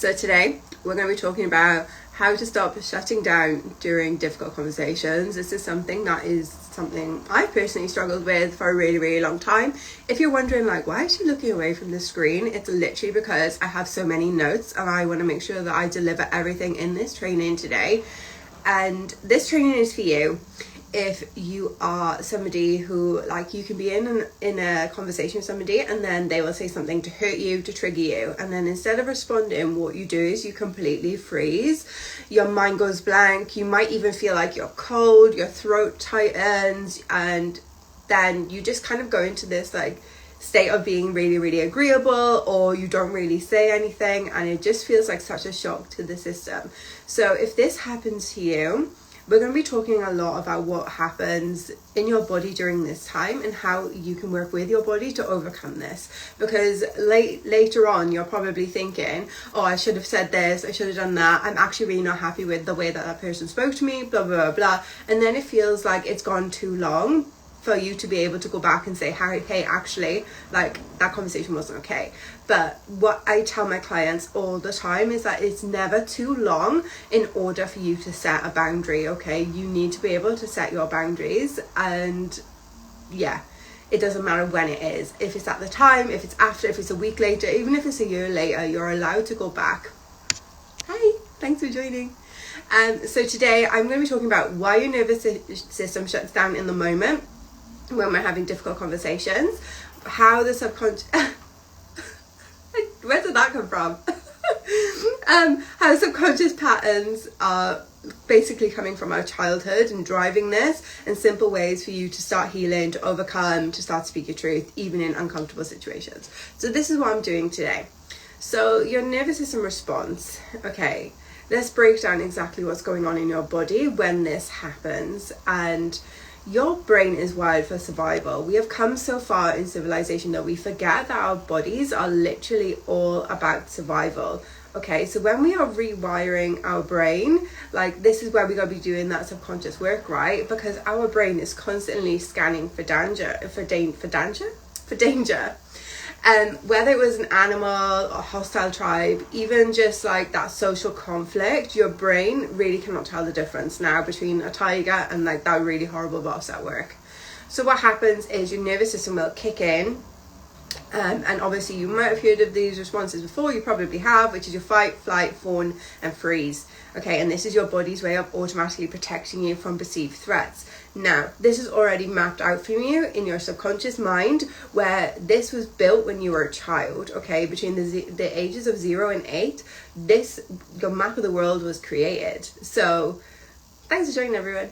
So today we're going to be talking about how to stop shutting down during difficult conversations. This is something I've personally struggled with for a really long time. If you're wondering like, why is she looking away from the screen? It's literally because I have so many notes and I want to make sure that I deliver everything in this training today. And this training is for you if you are somebody who, like, you can be in a conversation with somebody and then they will say something to hurt you, to trigger you, and then instead of responding, what you do is you completely freeze. Your mind goes blank. You might even feel like you're cold, your throat tightens, and then you just kind of go into this like state of being really agreeable, or you don't really say anything, and it just feels like such a shock to the system. So if this happens to you, we're going to be talking a lot about what happens in your body during this time and how you can work with your body to overcome this. Because later on, you're probably thinking, oh, I should have said this, I should have done that. I'm actually really not happy with the way that person spoke to me, blah, blah, blah. And then it feels like it's gone too long for you to be able to go back and say, hey, actually, like, that conversation wasn't okay. But what I tell my clients all the time is that it's never too long in order for you to set a boundary, okay? You need to be able to set your boundaries, and yeah, it doesn't matter when it is. If it's at the time, if it's after, if it's a week later, even if it's a year later, you're allowed to go back. Hi, thanks for joining. So today I'm going to be talking about why your nervous system shuts down in the moment when we're having difficult conversations, how the subconscious where did that come from? How subconscious patterns are basically coming from our childhood and driving this, and simple ways for you to start healing, to overcome, to start to speak your truth, even in uncomfortable situations. So this is what I'm doing today. So your nervous system response, okay, let's break down exactly what's going on in your body when this happens. And your brain is wired for survival. We have come so far in civilization that we forget that our bodies are literally all about survival. Okay, so when we are rewiring our brain, like, this is where we gotta be doing that subconscious work, right? Because our brain is constantly scanning for danger. Whether it was an animal, a hostile tribe, even just like that social conflict, your brain really cannot tell the difference now between a tiger and like that really horrible boss at work. So what happens is your nervous system will kick in, and obviously you might have heard of these responses before, you probably have, which is your fight, flight, fawn, and freeze. Okay, and this is your body's way of automatically protecting you from perceived threats. Now, this is already mapped out for you in your subconscious mind, where this was built when you were a child, okay? Between the ages of 0 and 8, your map of the world was created. So, thanks for joining, everyone.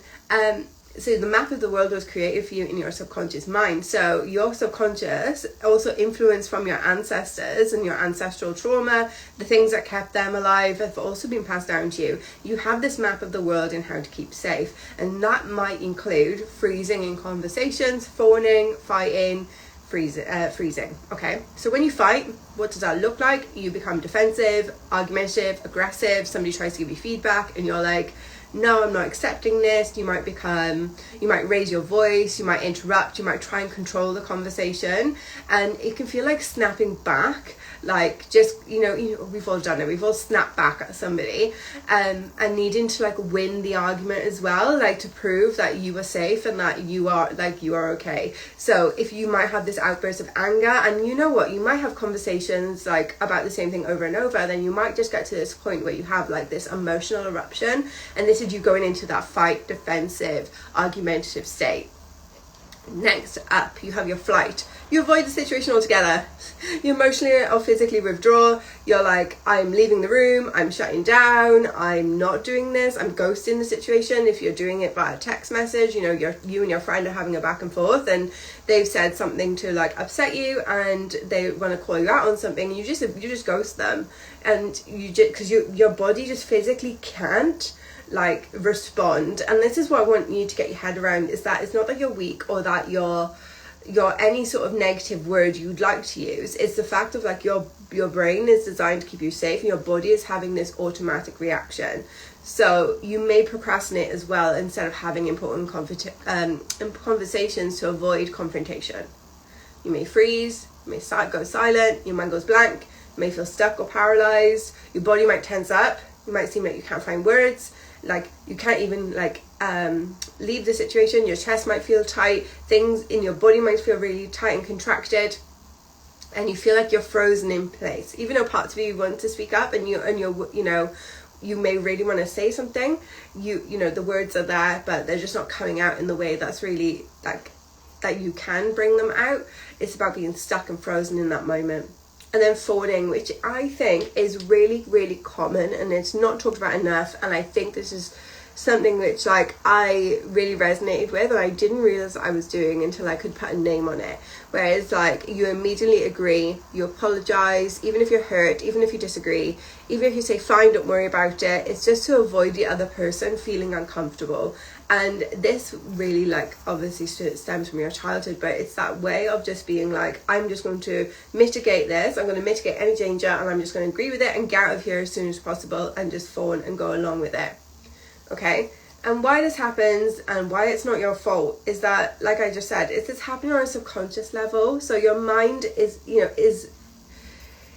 So the map of the world was created for you in your subconscious mind. So your subconscious, also influenced from your ancestors and your ancestral trauma, the things that kept them alive, have also been passed down to you. You have this map of the world and how to keep safe. And that might include freezing in conversations, fawning, fighting, freezing. Okay, so when you fight, what does that look like? You become defensive, argumentative, aggressive. Somebody tries to give you feedback and you're like, no, I'm not accepting this. You might raise your voice, you might interrupt, you might try and control the conversation, and it can feel like snapping back, like just, we've all done it, we've all snapped back at somebody, and needing to like win the argument as well, like to prove that you are safe and that you are okay. So if you might have this outburst of anger, and you know what, you might have conversations like about the same thing over and over, then you might just get to this point where you have like this emotional eruption, and this is you going into that fight, defensive, argumentative state. Next up, you have your flight. You avoid the situation altogether. You emotionally or physically withdraw. You're like, I'm leaving the room, I'm shutting down, I'm not doing this, I'm ghosting the situation. If you're doing it via text message, you and your friend are having a back and forth, and they've said something to like upset you, and they want to call you out on something, you just ghost them, and because your body just physically can't like respond. And this is what I want you to get your head around, is that it's not that you're weak or that you're any sort of negative word you'd like to use. It's the fact of like your brain is designed to keep you safe, and your body is having this automatic reaction. So you may procrastinate as well, instead of having important conversations to avoid confrontation. You may freeze, you may go silent, your mind goes blank, You may feel stuck or paralyzed. Your body might tense up. You might seem like you can't find words. Like you can't even leave the situation. Your chest might feel tight. Things in your body might feel really tight and contracted. And you feel like you're frozen in place. Even though parts of you want to speak up and you may really want to say something, the words are there, but they're just not coming out in the way that's really that you can bring them out. It's about being stuck and frozen in that moment. And then forwarding, which I think is really, really common and it's not talked about enough. And I think this is something which I really resonated with, and I didn't realize I was doing until I could put a name on it. Whereas you immediately agree, you apologize, even if you're hurt, even if you disagree, even if you say fine, don't worry about it. It's just to avoid the other person feeling uncomfortable. And this really obviously stems from your childhood, but it's that way of just being I'm just going to mitigate this, I'm going to mitigate any danger, and I'm just going to agree with it and get out of here as soon as possible and just fawn and go along with it. Okay, and why this happens and why it's not your fault is that, like I just said, it's happening on a subconscious level. So your mind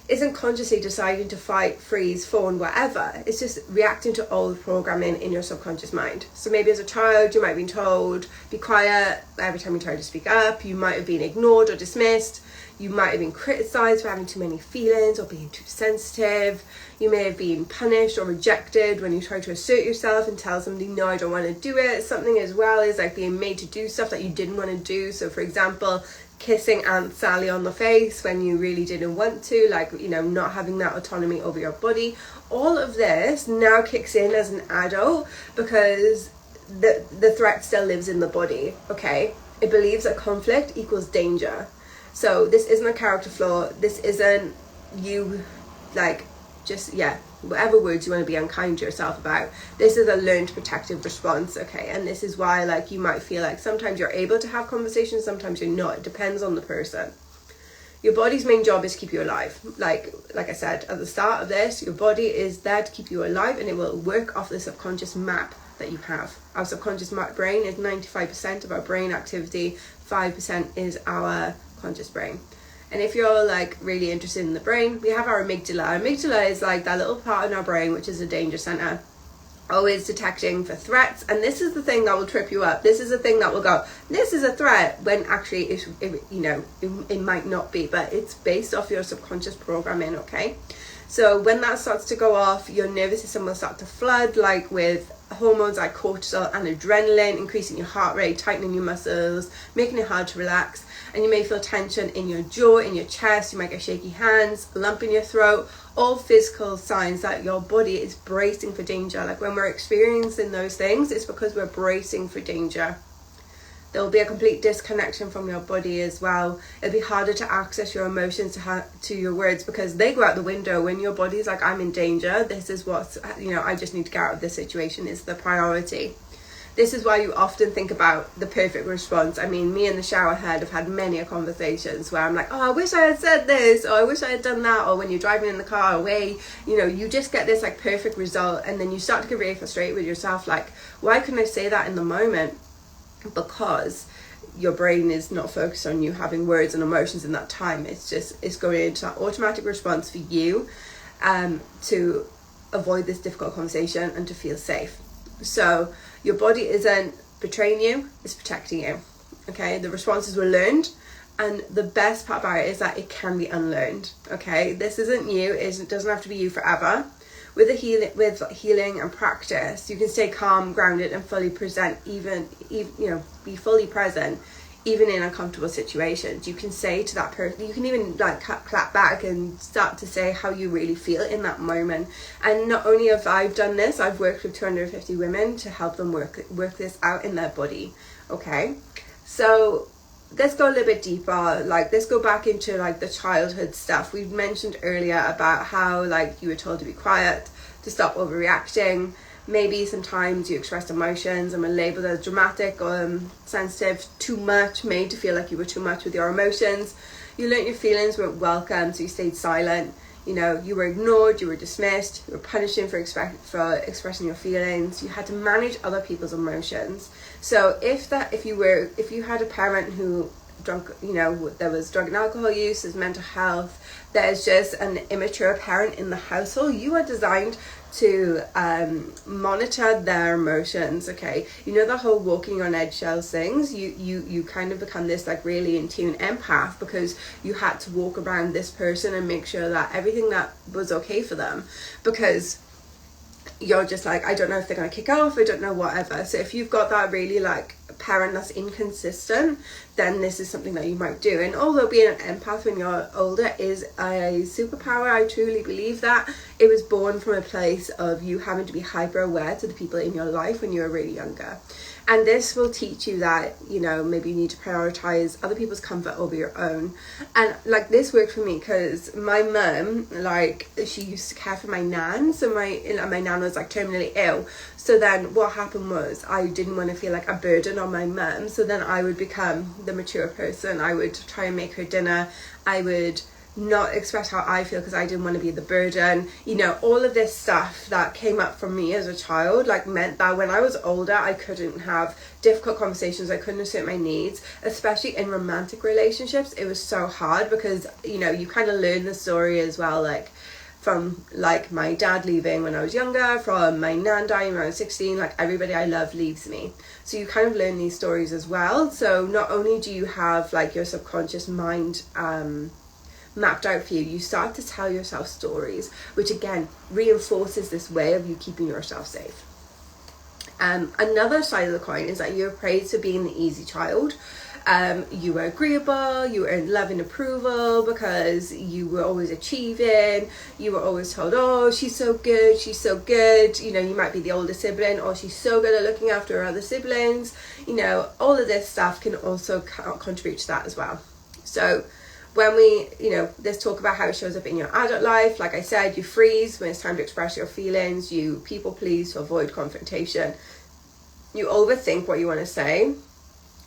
isn't consciously deciding to fight, freeze, fawn, whatever. It's just reacting to old programming in your subconscious mind. So maybe as a child you might have been told be quiet every time you try to speak up. You might have been ignored or dismissed. You might have been criticized for having too many feelings or being too sensitive. You may have been punished or rejected when you try to assert yourself and tell somebody, no, I don't want to do it. Something as well is being made to do stuff that you didn't want to do. So for example, kissing Aunt Sally on the face when you really didn't want to, not having that autonomy over your body. All of this now kicks in as an adult because the threat still lives in the body, okay? It believes that conflict equals danger. So this isn't a character flaw. This isn't you whatever words you want to be unkind to yourself about. This is a learned protective response, okay? And this is why you might feel sometimes you're able to have conversations, sometimes you're not. It depends on the person. Your body's main job is to keep you alive. Like I said at the start of this, your body is there to keep you alive, and it will work off the subconscious map that you have. Our subconscious brain is 95% of our brain activity. 5% is our conscious brain. And if you're really interested in the brain, we have our amygdala. Our amygdala is that little part in our brain which is a danger center, always detecting for threats. And this is the thing that will trip you up. This is the thing that will go, this is a threat, when actually it might not be, but it's based off your subconscious programming, okay? So when that starts to go off, your nervous system will start to flood with hormones like cortisol and adrenaline, increasing your heart rate, tightening your muscles, making it hard to relax. And you may feel tension in your jaw, in your chest. You might get shaky hands, a lump in your throat, all physical signs that your body is bracing for danger. When we're experiencing those things, it's because we're bracing for danger. There will be a complete disconnection from your body as well. It'll be harder to access your emotions to your words because they go out the window when your body's I'm in danger. This is what's, I just need to get out of this situation is the priority. This is why you often think about the perfect response. I mean, me and the shower head have had many conversations where I'm I wish I had said this, or I wish I had done that. Or when you're driving in the car away, you just get this perfect result, and then you start to get really frustrated with yourself. Why couldn't I say that in the moment? Because your brain is not focused on you having words and emotions in that time. It's going into that automatic response for you to avoid this difficult conversation and to feel safe. So your body isn't betraying you, it's protecting you, okay? The responses were learned, and the best part about it is that it can be unlearned, okay? This isn't you, it doesn't have to be you forever. With healing and practice, you can stay calm, grounded, and fully present, even be fully present, even in uncomfortable situations. You can say to that person, you can even clap back and start to say how you really feel in that moment. And not only have I done this, I've worked with 250 women to help them work this out in their body, okay? So let's go a little bit deeper. Let's go back into the childhood stuff. We've mentioned earlier about how you were told to be quiet, to stop overreacting. Maybe sometimes you expressed emotions and were labeled as dramatic or sensitive, too much, made to feel like you were too much with your emotions. You learnt your feelings weren't welcome, so you stayed silent. You were ignored, you were dismissed, you were punishing for expressing your feelings. You had to manage other people's emotions. So if you had a parent who there was drug and alcohol use, there's mental health, there's just an immature parent in the household, you are designed to monitor their emotions. Okay, you know, the whole walking on eggshells things, you kind of become this like really in tune empath because you had to walk around this person and make sure that everything that was okay for them, because you're just like, I don't know if they're going to kick off, I don't know, whatever. So if you've got that really like parent that's inconsistent, then this is something that you might do. And although being an empath when you're older is a superpower, I truly believe that it was born from a place of you having to be hyper aware to the people in your life when you were really younger. And this will teach you that, you know, maybe you need to prioritize other people's comfort over your own. And like this worked for me because my mum, like, she used to care for my nan. So my nan was like terminally ill. So then what happened was I didn't want to feel like a burden on my mum. So then I would become the mature person. I would try and make her dinner. I would not express how I feel because I didn't want to be the burden. You know, all of this stuff that came up from me as a child like meant that when I was older I couldn't have difficult conversations, I couldn't assert my needs, especially in romantic relationships. It was so hard because, you know, you kind of learn the story as well, like from like my dad leaving when I was younger, from my nan dying when I was 16, like everybody I love leaves me. So you kind of learn these stories as well. So not only do you have like your subconscious mind mapped out for you, you start to tell yourself stories, which again reinforces this way of you keeping yourself safe. Another side of the coin is that you're praised for being the easy child. You were agreeable, you were in love and approval because you were always achieving. You were always told, oh, she's so good, she's so good. You know, you might be the older sibling, or she's so good at looking after her other siblings. You know, all of this stuff can also contribute to that as well. So when we, you know, let's talk about how it shows up in your adult life. Like I said, you freeze when it's time to express your feelings. You people please to avoid confrontation. You overthink what you want to say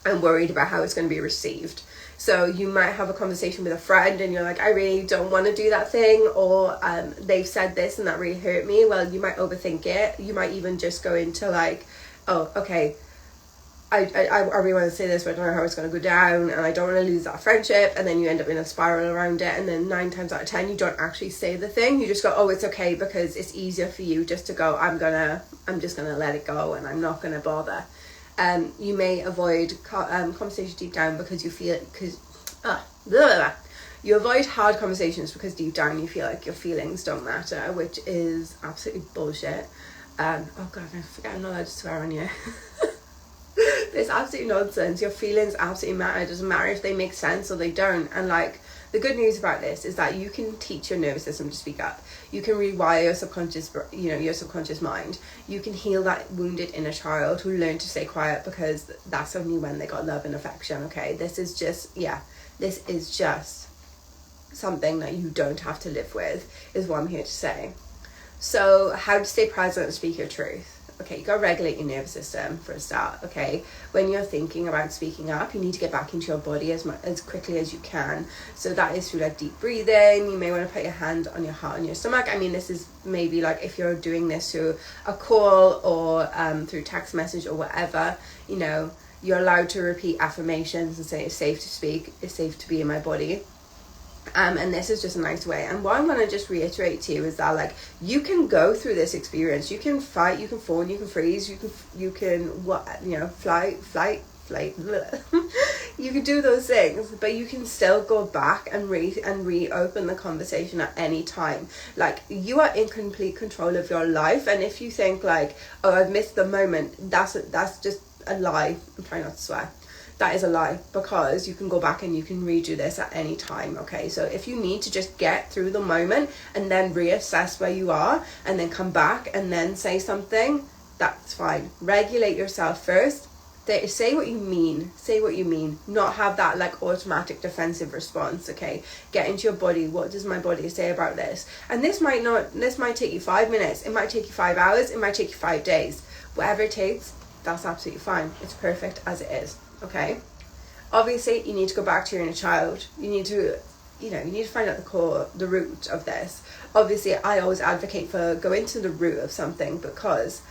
and worried about how it's going to be received. So you might have a conversation with a friend and you're like, I really don't want to do that thing, or they've said this and that really hurt me. Well, you might overthink it. You might even just go into like, oh, okay, I really want to say this, but I don't know how it's going to go down, and I don't want to lose that friendship. And then you end up in a spiral around it, and then 9 times out of 10 you don't actually say the thing. You just go, oh, it's okay, because it's easier for you just to go, I'm just gonna let it go and I'm not gonna bother. You may avoid conversations deep down because you feel you avoid hard conversations because deep down you feel like your feelings don't matter, which is absolutely bullshit. Oh god, I forget I'm not allowed to swear on you. It's absolutely nonsense. Your feelings absolutely matter. It doesn't matter if they make sense or they don't. And like, the good news about this is that you can teach your nervous system to speak up. You can rewire your subconscious, your subconscious mind. You can heal that wounded inner child who learned to stay quiet because that's only when they got love and affection. Okay, this is just something that you don't have to live with, is what I'm here to say. So how to stay present and speak your truth. Okay, you got to regulate your nervous system for a start, okay? When you're thinking about speaking up, you need to get back into your body as quickly as you can. So that is through like deep breathing. You may want to put your hand on your heart and your stomach. I mean, this is maybe like if you're doing this through a call or through text message or whatever, you know, you're allowed to repeat affirmations and say it's safe to speak, it's safe to be in my body. And this is just a nice way. And what I'm going to just reiterate to you is that like, you can go through this experience, you can fight, you can fall, you can freeze, you can fly you can do those things, but you can still go back and reopen the conversation at any time. Like, you are in complete control of your life. And if you think like, oh, I've missed the moment, that's just a lie. I'm trying not to swear. That is a lie, because you can go back and you can redo this at any time, okay? So if you need to just get through the moment and then reassess where you are and then come back and then say something, that's fine. Regulate yourself first. Say what you mean, not have that like automatic defensive response, okay? Get into your body. What does my body say about this? And this might take you 5 minutes, it might take you 5 hours, it might take you 5 days. Whatever it takes, that's absolutely fine. It's perfect as it is. Okay, obviously you need to go back to your inner child. You need to find out the root of this. Obviously, I always advocate for going to the root of something, because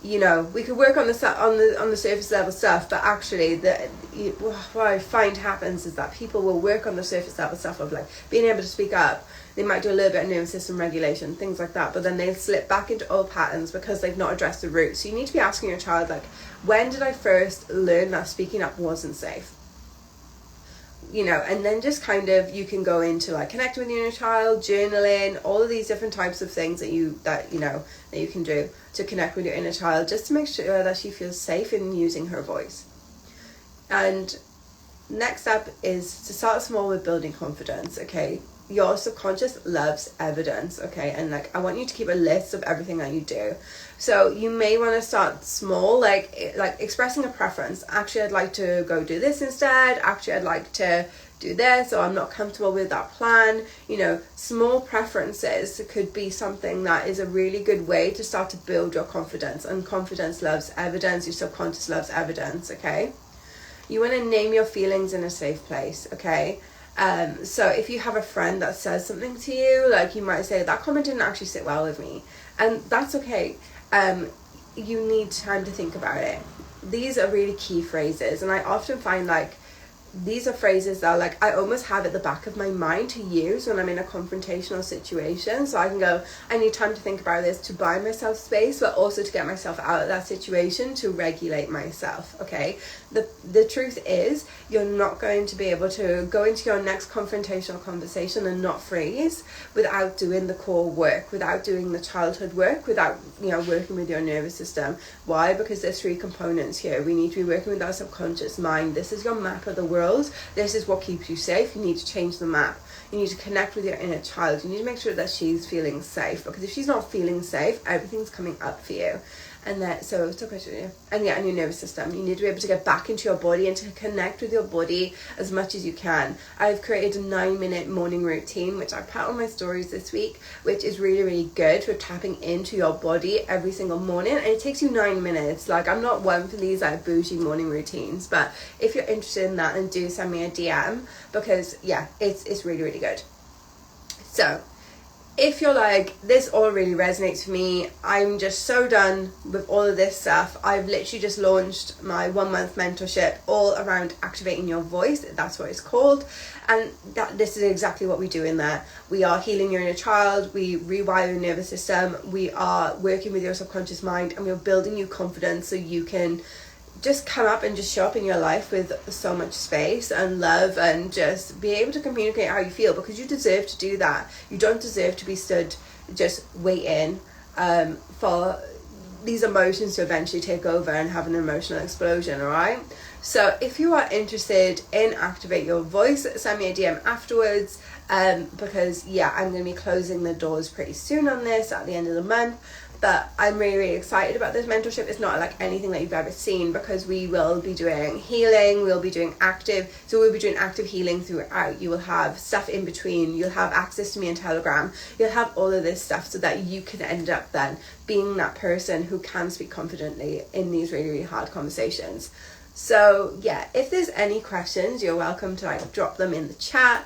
you know, we could work on the surface level stuff, but actually what I find happens is that people will work on the surface level stuff of like being able to speak up. They might do a little bit of nervous system regulation, things like that, but then they'll slip back into old patterns because they've not addressed the root. So you need to be asking your child, like, when did I first learn that speaking up wasn't safe? You know, and then just kind of, you can go into like connecting with your inner child, journaling, all of these different types of things that you can do to connect with your inner child, just to make sure that she feels safe in using her voice. And next up is to start small with building confidence. Okay, your subconscious loves evidence. Okay, and like, I want you to keep a list of everything that you do. So you may want to start small, like expressing a preference. Actually, I'd like to go do this instead. Actually, I'd like to do this, or I'm not comfortable with that plan. You know, small preferences could be something that is a really good way to start to build your confidence. And confidence loves evidence. Your subconscious loves evidence. Okay, you want to name your feelings in a safe place. Okay. So if you have a friend that says something to you, like, you might say, that comment didn't actually sit well with me, and that's okay. You need time to think about it. These are really key phrases, and I often find like these are phrases that like I almost have at the back of my mind to use when I'm in a confrontational situation. So I can go, I need time to think about this, to buy myself space, but also to get myself out of that situation, to regulate myself. Okay, the truth is, you're not going to be able to go into your next confrontational conversation and not freeze without doing the core work, without doing the childhood work, without, you know, working with your nervous system. Why? Because there's three components here. We need to be working with our subconscious mind. This is your map of the world. This is what keeps you safe. You need to change the map. You need to connect with your inner child. You need to make sure that she's feeling safe, because if she's not feeling safe, everything's coming up for you. And that, so it's a question, and your nervous system. You need to be able to get back into your body and to connect with your body as much as you can. I've created a 9-minute morning routine, which I put on my stories this week, which is really, really good for tapping into your body every single morning. And it takes you 9 minutes. Like, I'm not one for these like bougie morning routines, but if you're interested in that, then do send me a DM, because yeah, it's really, really good. So if you're like, this all really resonates for me, I'm just so done with all of this stuff, I've literally just launched my 1-month mentorship all around activating your voice. That's what it's called. And this is exactly what we do in there. We are healing your inner child, we rewire your nervous system, we are working with your subconscious mind, and we're building you confidence so you can just come up and just show up in your life with so much space and love, and just be able to communicate how you feel, because you deserve to do that. You don't deserve to be stood just waiting for these emotions to eventually take over and have an emotional explosion. All right, so if you are interested in Activate Your Voice, send me a DM afterwards, because yeah, I'm going to be closing the doors pretty soon on this at the end of the month. But I'm really, really excited about this mentorship. It's not like anything that you've ever seen, because we will be doing healing, we'll be doing active healing throughout. You will have stuff in between, you'll have access to me on Telegram, you'll have all of this stuff, so that you can end up then being that person who can speak confidently in these really, really hard conversations. So yeah, if there's any questions, you're welcome to like drop them in the chat.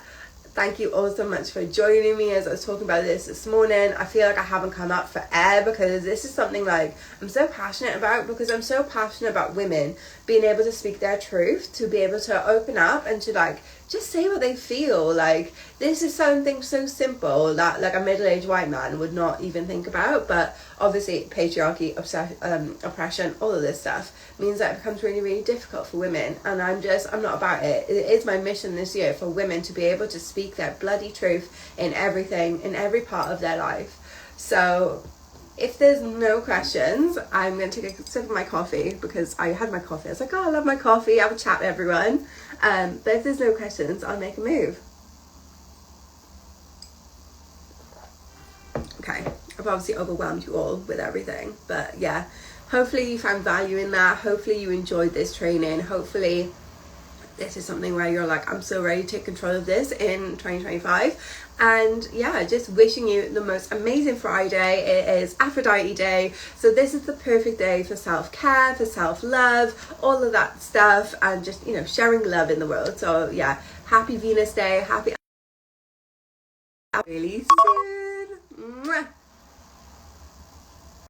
Thank you all so much for joining me as I was talking about this morning. I feel like I haven't come up for air, because this is something like I'm so passionate about, because I'm so passionate about women being able to speak their truth, to be able to open up and to like just say what they feel. Like, this is something so simple that like a middle-aged white man would not even think about, but obviously patriarchy, oppression, all of this stuff means that it becomes really, really difficult for women. And I'm not about it. It is my mission this year for women to be able to speak their bloody truth in everything, in every part of their life. So if there's no questions, I'm going to take a sip of my coffee, because I had my coffee. I was like, oh, I love my coffee. I have a chat with everyone. But if there's no questions, I'll make a move. Okay, I've obviously overwhelmed you all with everything. But yeah, hopefully you found value in that. Hopefully you enjoyed this training. Hopefully this is something where you're like, I'm so ready to take control of this in 2025. And yeah, just wishing you the most amazing Friday. It is Aphrodite Day, so this is the perfect day for self-care, for self-love, all of that stuff, and just, you know, sharing love in the world. So yeah, happy Venus Day, happy really soon.